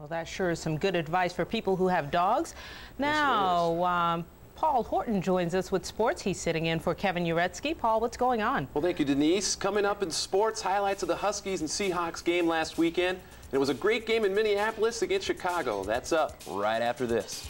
Well, that sure is some good advice for people who have dogs. Now, Paul Horton joins us with sports. He's sitting in for Kevin Uretsky. Paul, what's going on? Well, thank you, Denise. Coming up in sports, highlights of the Huskies and Seahawks game last weekend. And it was a great game in Minneapolis against Chicago. That's up right after this.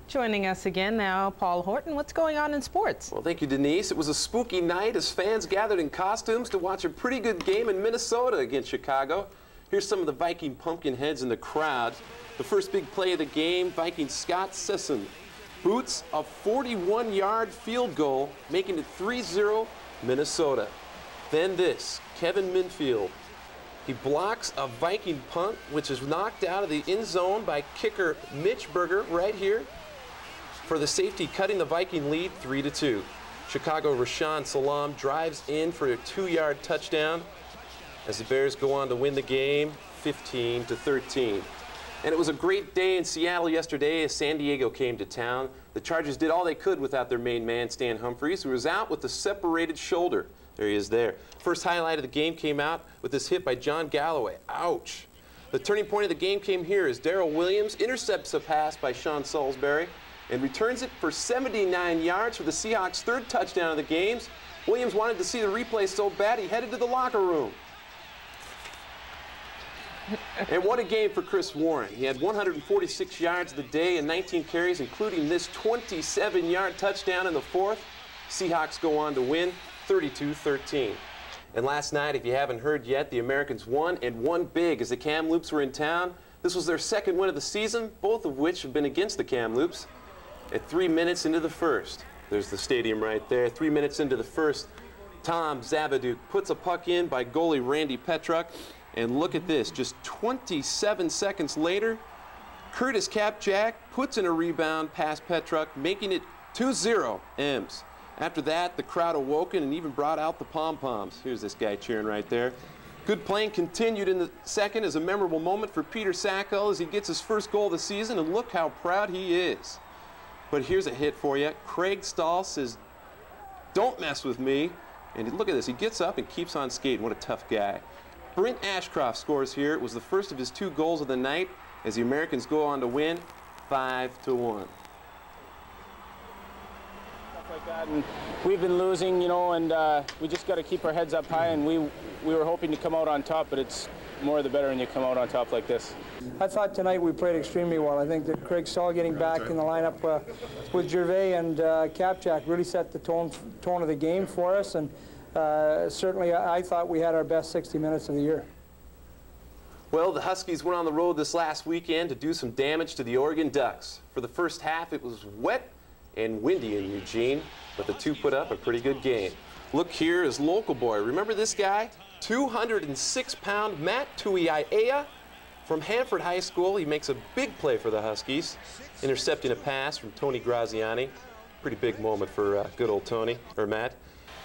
Joining us again now, Paul Horton. What's going on in sports? Well, thank you, Denise. It was a spooky night as fans gathered in costumes to watch a pretty good game in Minnesota against Chicago. Here's some of the Viking pumpkin heads in the crowd. The first big play of the game, Viking Scott Sisson boots a 41-yard field goal, making it 3-0 Minnesota. Then this, Kevin Minfield. He blocks a Viking punt, which is knocked out of the end zone by kicker Mitch Berger right here for the safety, cutting the Viking lead 3-2. Chicago Rashawn Salam drives in for a 2-yard touchdown as the Bears go on to win the game 15-13. And it was a great day in Seattle yesterday as San Diego came to town. The Chargers did all they could without their main man, Stan Humphries, who was out with a separated shoulder. There he is there. First highlight of the game came out with this hit by John Galloway. Ouch. The turning point of the game came here as Darrell Williams intercepts a pass by Sean Salisbury and returns it for 79 yards for the Seahawks' third touchdown of the games. Williams wanted to see the replay so bad he headed to the locker room. And what a game for Chris Warren. He had 146 yards of the day and 19 carries, including this 27-yard touchdown in the fourth. Seahawks go on to win 32-13. And last night, if you haven't heard yet, the Americans won, and won big as the Kamloops were in town. This was their second win of the season, both of which have been against the Kamloops. At 3 minutes into the first, there's the stadium right there, 3 minutes into the first, Tom Zabaduk puts a puck in by goalie Randy Petruk. And look at this, just 27 seconds later, Curtis Kapchak puts in a rebound past Petruk, making it 2-0 Ems. After that, the crowd awoken and even brought out the pom-poms. Here's this guy cheering right there. Good playing continued in the second as a memorable moment for Peter Sackell as he gets his first goal of the season, and look how proud he is. But here's a hit for you. Craig Stahl says, "Don't mess with me." And look at this, he gets up and keeps on skating. What a tough guy. Brent Ashcroft scores here. It was the first of his 2 goals of the night as the Americans go on to win 5-1. Stuff like that, and we've been losing, you know, and we just got to keep our heads up high, and we were hoping to come out on top, but it's more the better when you come out on top like this. I thought tonight we played extremely well. I think that Craig Stahl getting back in the lineup with Gervais and Kapchak really set the tone of the game for us, and certainly I thought we had our best 60 minutes of the year. Well, the Huskies went on the road this last weekend to do some damage to the Oregon Ducks. For the first half, it was wet and windy in Eugene, but the two put up a pretty good game. Look here is local boy. Remember this guy? 206-pound Matt Tuiaea from Hanford High School. He makes a big play for the Huskies, intercepting a pass from Tony Graziani. Pretty big moment for good old Tony, or Matt.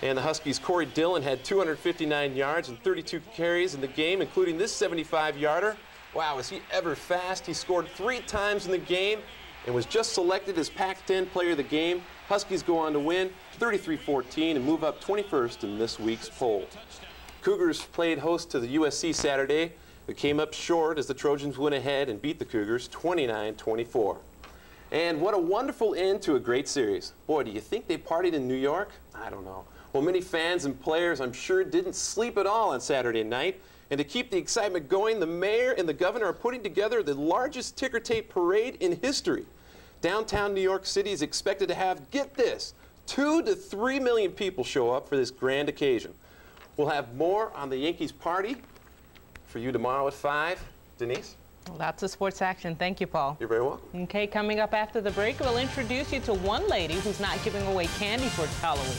And the Huskies' Corey Dillon had 259 yards and 32 carries in the game, including this 75-yarder. Wow, is he ever fast? He scored 3 times in the game and was just selected as Pac-10 Player of the Game. Huskies go on to win 33-14 and move up 21st in this week's poll. Cougars played host to the USC Saturday. It came up short as the Trojans went ahead and beat the Cougars 29-24. And what a wonderful end to a great series. Boy, do you think they partied in New York? I don't know. Well, many fans and players, I'm sure, didn't sleep at all on Saturday night. And to keep the excitement going, the mayor and the governor are putting together the largest ticker tape parade in history. Downtown New York City is expected to have, get this, 2 to 3 million people show up for this grand occasion. We'll have more on the Yankees party for you tomorrow at 5. Denise? Lots of sports action. Thank you, Paul. You're very welcome. Okay, coming up after the break, we'll introduce you to one lady who's not giving away candy for Halloween.